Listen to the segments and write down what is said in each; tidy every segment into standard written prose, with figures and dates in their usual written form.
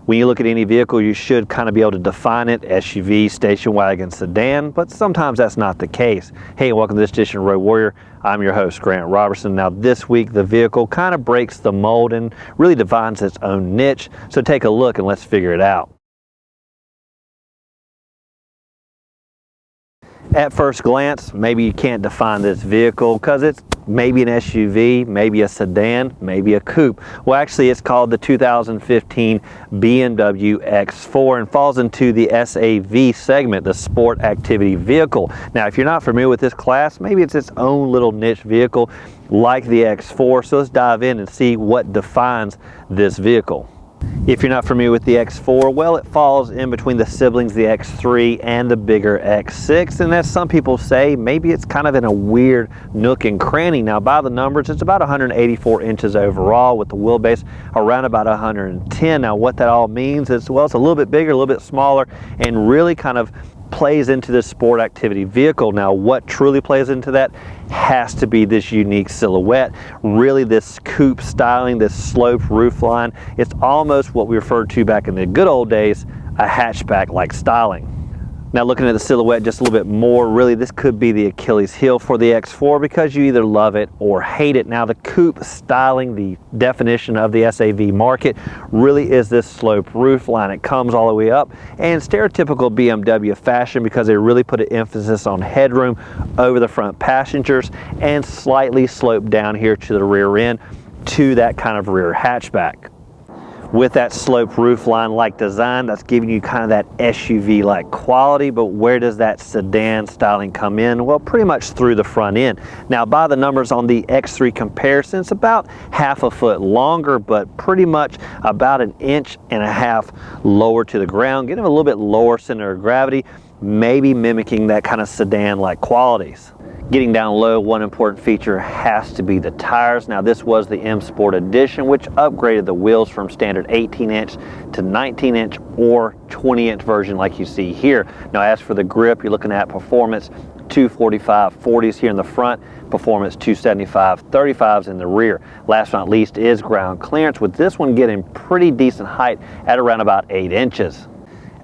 When you look at any vehicle, you should kind of be able to define it: SUV, station wagon, sedan, but sometimes that's not the case. Hey, welcome to this edition of Road Warrior. I'm your host, Grant Roberson. Now this week, the vehicle kind of breaks the mold and really defines its own niche. So take a look and let's figure it out. At first glance, maybe you can't define this vehicle because it's maybe an SUV, maybe a sedan, maybe a coupe. Well, actually, it's called the 2015 Bmw X4 and falls into the SAV segment, the sport activity vehicle. Now, if you're not familiar with this class, maybe it's its own little niche vehicle like the X4. So let's dive in and see what defines this vehicle. If you're not familiar with the X4, well, it falls in between the siblings, the X3 and the bigger X6, and as some people say, maybe it's kind of in a weird nook and cranny. Now, by the numbers, it's about 184 inches overall with the wheelbase around about 110. Now, what that all means is, well, it's a little bit bigger, a little bit smaller, and really kind of plays into this sport activity vehicle. Now, what truly plays into that has to be this unique silhouette. Really, this coupe styling, this sloped roofline. It's almost what we referred to back in the good old days, a hatchback-like styling. Now, looking at the silhouette just a little bit more, really this could be the Achilles heel for the X4 because you either love it or hate it. Now, the coupe styling, the definition of the SAV market, really is this sloped roof line. It comes all the way up, and stereotypical BMW fashion because they really put an emphasis on headroom over the front passengers and slightly sloped down here to the rear end to that kind of rear hatchback. With that sloped roofline like design, that's giving you kind of that SUV like quality, but where does that sedan styling come in? Well, pretty much through the front end. Now, by the numbers on the X3 comparison, it's about half a foot longer, but pretty much about 1.5 inches lower to the ground, getting a little bit lower center of gravity, maybe mimicking that kind of sedan like qualities. Getting down low, one important feature has to be the tires. Now, this was the M Sport Edition, which upgraded the wheels from standard 18-inch to 19-inch or 20-inch version like you see here. Now, as for the grip, you're looking at Performance 245 40s here in the front, Performance 275 35s in the rear. Last but not least is ground clearance, with this one getting pretty decent height at around about 8 inches.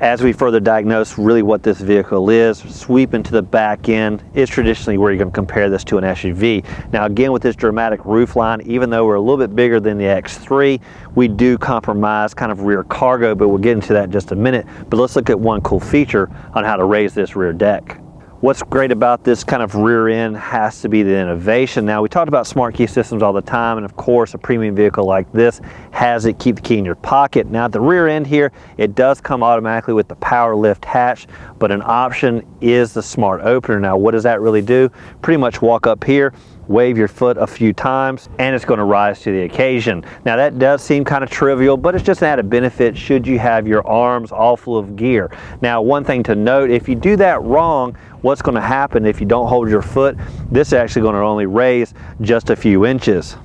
As we further diagnose really what this vehicle is, sweeping to the back end is traditionally where you're going to compare this to an SUV. Now, again, with this dramatic roofline, even though we're a little bit bigger than the X3, we do compromise kind of rear cargo, but we'll get into that in just a minute. But let's look at one cool feature on how to raise this rear deck. What's great about this kind of rear end has to be the innovation. Now, we talked about smart key systems all the time, and of course, a premium vehicle like this has it keep the key in your pocket. Now, at the rear end here, it does come automatically with the power lift hatch, but an option is the smart opener. Now, what does that really do? Pretty much walk up here, wave your foot a few times, and it's going to rise to the occasion. Now, that does seem kind of trivial, but it's just an added benefit should you have your arms all full of gear. Now, one thing to note, if you do that wrong, what's going to happen if you don't hold your foot? This is actually going to only raise just a few inches.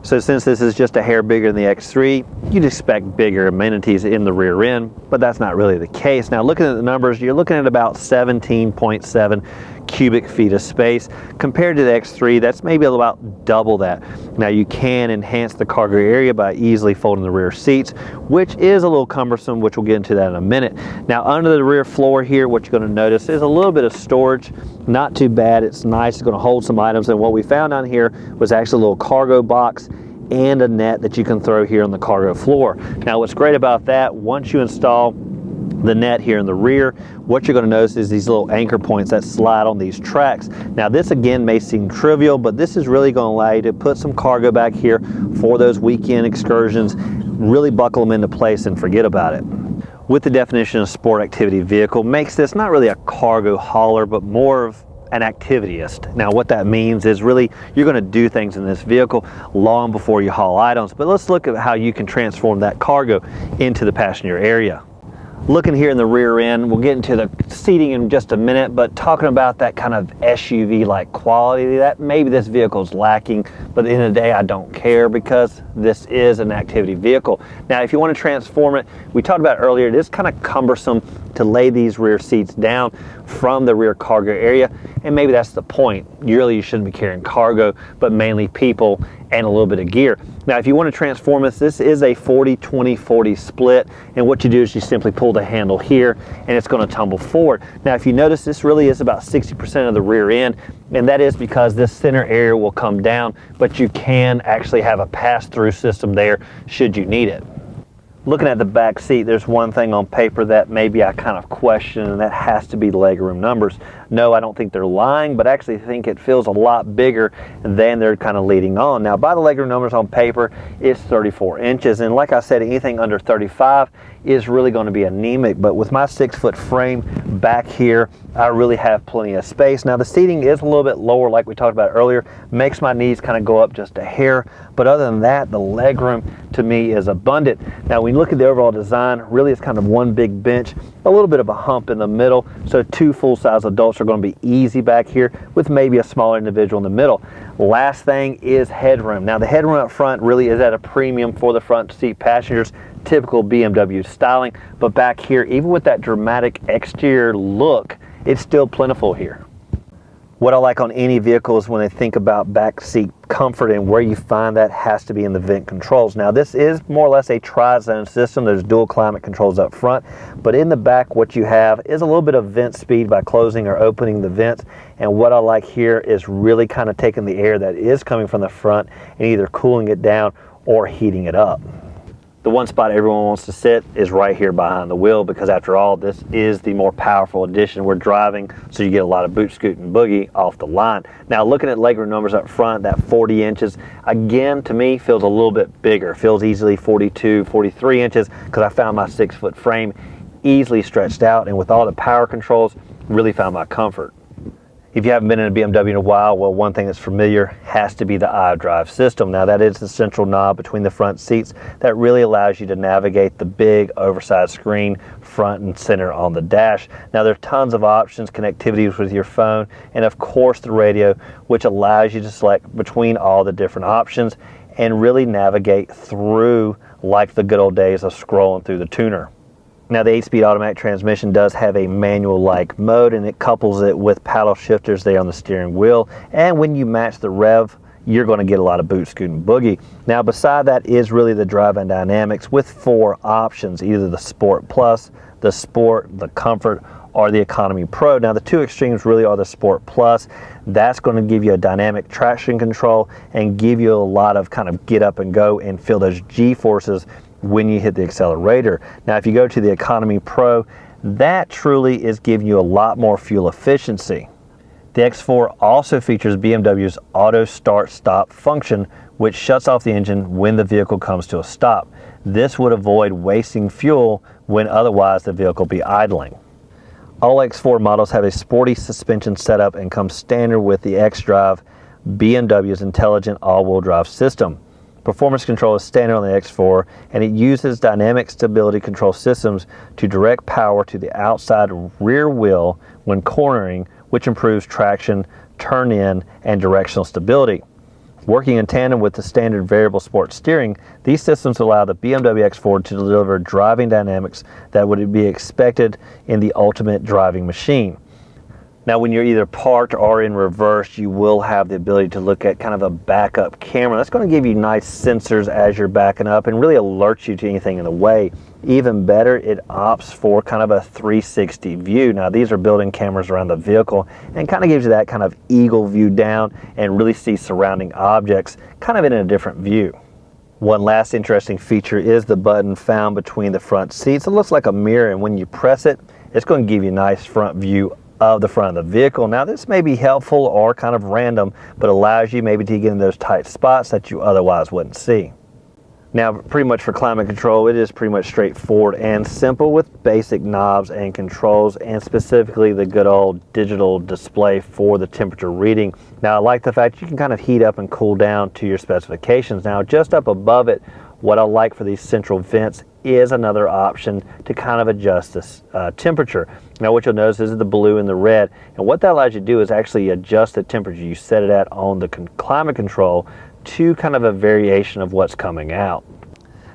So since this is just a hair bigger than the X3, you'd expect bigger amenities in the rear end, but that's not really the case. Now, looking at the numbers, you're looking at about 17.7 cubic feet of space. Compared to the X3, that's maybe about double that. Now, you can enhance the cargo area by easily folding the rear seats, which is a little cumbersome, which we'll get into that in a minute. Now, under the rear floor here, what you're going to notice is a little bit of storage. Not too bad. It's nice. It's going to hold some items. And what we found down here was actually a little cargo box and a net that you can throw here on the cargo floor. Now, what's great about that, once you install the net here in the rear, what you're going to notice is these little anchor points that slide on these tracks. Now, this again may seem trivial, but this is really going to allow you to put some cargo back here for those weekend excursions, really buckle them into place and forget about it. With the definition of sport activity vehicle, makes this not really a cargo hauler, but more of an activityist. Now, what that means is really you're going to do things in this vehicle long before you haul items. But let's look at how you can transform that cargo into the passenger area. Looking here in the rear end, we'll get into the seating in just a minute, but talking about that kind of SUV-like quality that maybe this vehicle is lacking, but at the end of the day, I don't care because this is an activity vehicle. Now, if you want to transform it, we talked about earlier, it is kind of cumbersome to lay these rear seats down from the rear cargo area, and maybe that's the point. You shouldn't be carrying cargo, but mainly people and a little bit of gear. Now, if you want to transform this is a 40-20-40 split, and what you do is you simply pull the handle here and it's going to tumble forward. Now, if you notice, this really is about 60% of the rear end, and that is because this center area will come down, but you can actually have a pass-through system there should you need it. Looking at the back seat, there's one thing on paper that maybe I kind of question, and that has to be the legroom numbers. No, I don't think they're lying, but actually think it feels a lot bigger than they're kind of leading on. Now, by the legroom numbers on paper, it's 34 inches, and like I said, anything under 35 is really going to be anemic, but with my 6-foot frame back here, I really have plenty of space. Now, the seating is a little bit lower, like we talked about earlier, makes my knees kind of go up just a hair, but other than that, the legroom to me is abundant. Now, when you look at the overall design, really it's kind of one big bench, a little bit of a hump in the middle, so 2 full-size adults are going to be easy back here with maybe a smaller individual in the middle. Last thing is headroom. Now, the headroom up front really is at a premium for the front seat passengers, typical BMW styling, but back here, even with that dramatic exterior look, it's still plentiful here. What I like on any vehicle is when they think about backseat comfort, and where you find that has to be in the vent controls. Now, this is more or less a tri-zone system. There's dual climate controls up front, but in the back what you have is a little bit of vent speed by closing or opening the vents. And what I like here is really kind of taking the air that is coming from the front and either cooling it down or heating it up. The one spot everyone wants to sit is right here behind the wheel, because after all, this is the more powerful addition we're driving, so you get a lot of boot, scoot, and boogie off the line. Now, looking at legroom numbers up front, that 40 inches, again, to me, feels a little bit bigger. Feels easily 42, 43 inches, because I found my 6-foot frame easily stretched out, and with all the power controls, really found my comfort. If you haven't been in a BMW in a while, well, one thing that's familiar has to be the Idrive System. Now, that is the central knob between the front seats that really allows you to navigate the big oversized screen front and center on the dash. Now, there are tons of options, connectivities with your phone, and of course the radio, which allows you to select between all the different options and really navigate through like the good old days of scrolling through the tuner. Now, the 8-speed automatic transmission does have a manual-like mode, and it couples it with paddle shifters there on the steering wheel. And when you match the rev, you're going to get a lot of boot, scoot, and boogie. Now, beside that is really the drive-in dynamics with 4 options, either the Sport Plus, the Sport, the Comfort, or the Economy Pro. Now, the 2 extremes really are the Sport Plus. That's going to give you a dynamic traction control and give you a lot of kind of get up and go and feel those G-forces when you hit the accelerator. Now, if you go to the Economy Pro, that truly is giving you a lot more fuel efficiency. The X4 also features BMW's auto start stop function, which shuts off the engine when the vehicle comes to a stop. This would avoid wasting fuel when otherwise the vehicle will be idling. All X4 models have a sporty suspension setup and come standard with the xDrive, BMW's intelligent all-wheel drive system. Performance control is standard on the X4, and it uses dynamic stability control systems to direct power to the outside rear wheel when cornering, which improves traction, turn-in, and directional stability. Working in tandem with the standard variable sport steering, these systems allow the BMW X4 to deliver driving dynamics that would be expected in the ultimate driving machine. Now, when you're either parked or in reverse, you will have the ability to look at kind of a backup camera. That's going to give you nice sensors as you're backing up and really alert you to anything in the way. Even better, it opts for kind of a 360 view. Now, these are built-in cameras around the vehicle and kind of gives you that kind of eagle view down and really see surrounding objects kind of in a different view. One last interesting feature is the button found between the front seats. It looks like a mirror, and when you press it, it's going to give you a nice front view of the front of the vehicle. Now, this may be helpful or kind of random, but allows you maybe to get in those tight spots that you otherwise wouldn't see. Now, pretty much for climate control, it is pretty much straightforward and simple with basic knobs and controls, and specifically the good old digital display for the temperature reading. Now, I like the fact you can kind of heat up and cool down to your specifications. Now, just up above it, what I like for these central vents is another option to kind of adjust this temperature. Now, what you'll notice is the blue and the red, and what that allows you to do is actually adjust the temperature you set it at on the climate control to kind of a variation of what's coming out.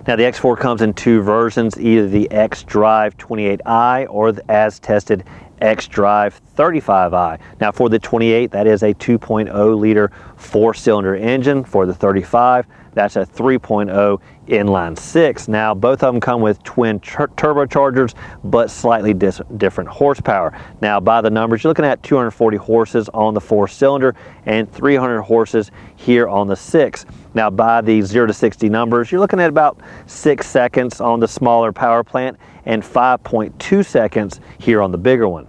Now, the X4 comes in 2 versions, either the xDrive 28i or the as tested xDrive 35i. Now, for the 28, that is a 2.0 liter 4-cylinder engine. For the 35, That's a 3.0 inline six. Now both of them come with twin turbochargers, but slightly different horsepower. Now by the numbers, you're looking at 240 horses on the 4-cylinder and 300 horses here on the 6. Now by the 0 to 60 numbers, you're looking at about 6 seconds on the smaller power plant and 5.2 seconds here on the bigger one.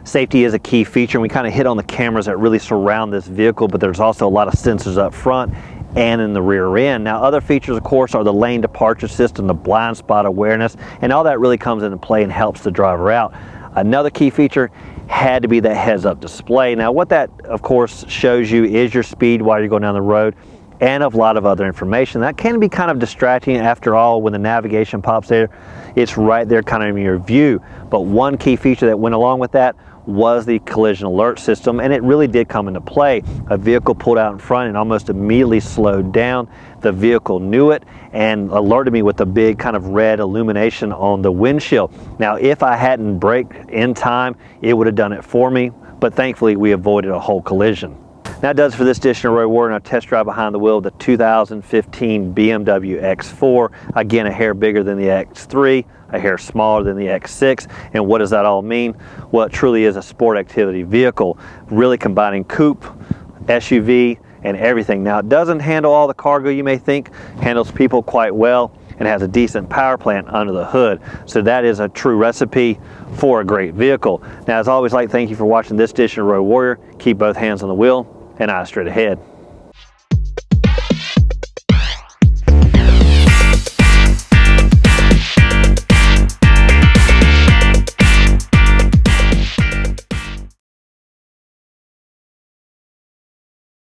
Safety is a key feature, and we kind of hit on the cameras that really surround this vehicle, but there's also a lot of sensors up front and in the rear end. Now other features, of course, are the lane departure system, the blind spot awareness, and all that really comes into play and helps the driver out. Another key feature had to be that heads-up display. Now what that, of course, shows you is your speed while you're going down the road, and a lot of other information. That can be kind of distracting. After all, when the navigation pops there, it's right there kind of in your view. But one key feature that went along with that was the collision alert system, and it really did come into play. A vehicle pulled out in front and almost immediately slowed down. The vehicle knew it and alerted me with a big kind of red illumination on the windshield. Now if I hadn't braked in time, it would have done it for me, but thankfully we avoided a whole collision. That does for this edition of Road Warrior and our test drive behind the wheel of the 2015 BMW X4. Again, a hair bigger than the X3, a hair smaller than the X6. And what does that all mean? Well, it truly is a sport activity vehicle, really combining coupe, SUV, and everything. Now, it doesn't handle all the cargo you may think, handles people quite well, and has a decent power plant under the hood. So that is a true recipe for a great vehicle. Now, as always, thank you for watching this edition of Road Warrior. Keep both hands on the wheel and eyes straight ahead.